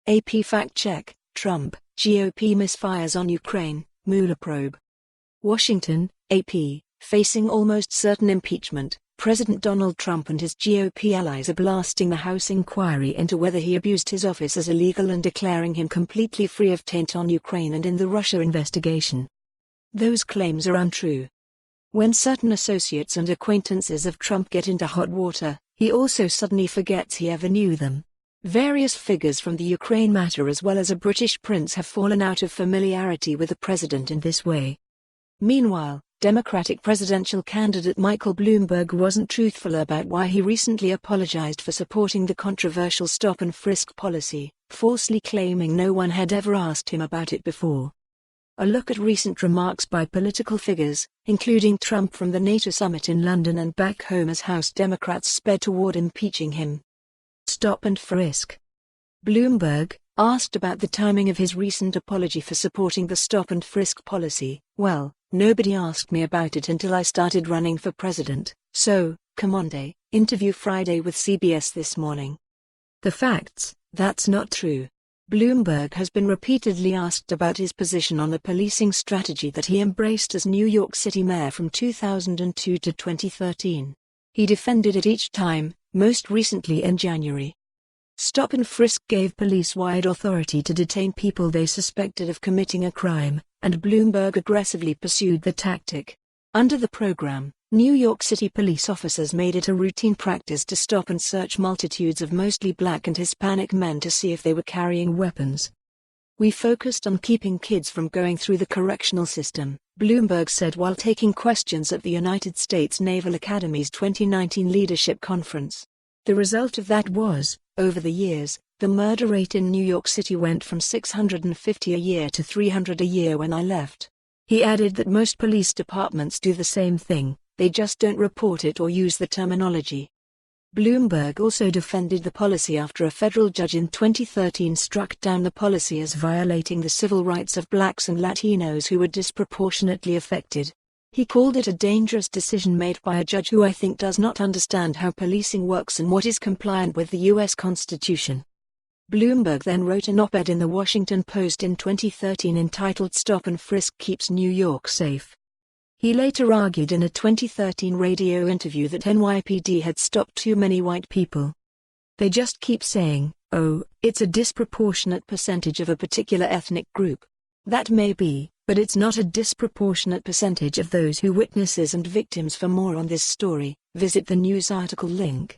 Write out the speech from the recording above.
AP fact check, Trump, GOP misfires on Ukraine, Mueller probe. Washington, AP, facing almost certain impeachment, President Donald Trump and his GOP allies are blasting the House inquiry into whether he abused his office as illegal and declaring him completely free of taint on Ukraine and in the Russia investigation. Those claims are untrue. When certain associates and acquaintances of Trump get into hot water, he also suddenly forgets he ever knew them. Various figures from the Ukraine matter as well as a British prince have fallen out of familiarity with the president in this way. Meanwhile, Democratic presidential candidate Michael Bloomberg wasn't truthful about why he recently apologized for supporting the controversial stop-and-frisk policy, falsely claiming no one had ever asked him about it before. A look at recent remarks by political figures, including Trump from the NATO summit in London and back home as House Democrats sped toward impeaching him. Stop and frisk. Bloomberg, asked about the timing of his recent apology for supporting the stop-and-frisk policy, "Well, nobody asked me about it until I started running for president, so, come on day." Interview Friday with CBS This Morning. The facts: that's not true. Bloomberg has been repeatedly asked about his position on the policing strategy that he embraced as New York City mayor from 2002 to 2013. He defended it each time, most recently in January. Stop and frisk gave police wide authority to detain people they suspected of committing a crime, and Bloomberg aggressively pursued the tactic. Under the program, New York City police officers made it a routine practice to stop and search multitudes of mostly black and Hispanic men to see if they were carrying weapons. "We focused on keeping kids from going through the correctional system," Bloomberg said while taking questions at the United States Naval Academy's 2019 Leadership Conference. The result of that was, over the years, the murder rate in New York City went from 650 a year to 300 a year when I left. He added that most police departments do the same thing, they just don't report it or use the terminology. Bloomberg also defended the policy after a federal judge in 2013 struck down the policy as violating the civil rights of blacks and Latinos who were disproportionately affected. He called it a dangerous decision made by a judge who I think does not understand how policing works and what is compliant with the U.S. Constitution. Bloomberg then wrote an op-ed in The Washington Post in 2013 entitled "Stop and Frisk Keeps New York Safe." He later argued in a 2013 radio interview that NYPD had stopped too many white people. "They just keep saying, oh, it's a disproportionate percentage of a particular ethnic group. That may be, but it's not a disproportionate percentage of those who witnesses and victims." For more on this story, visit the news article link.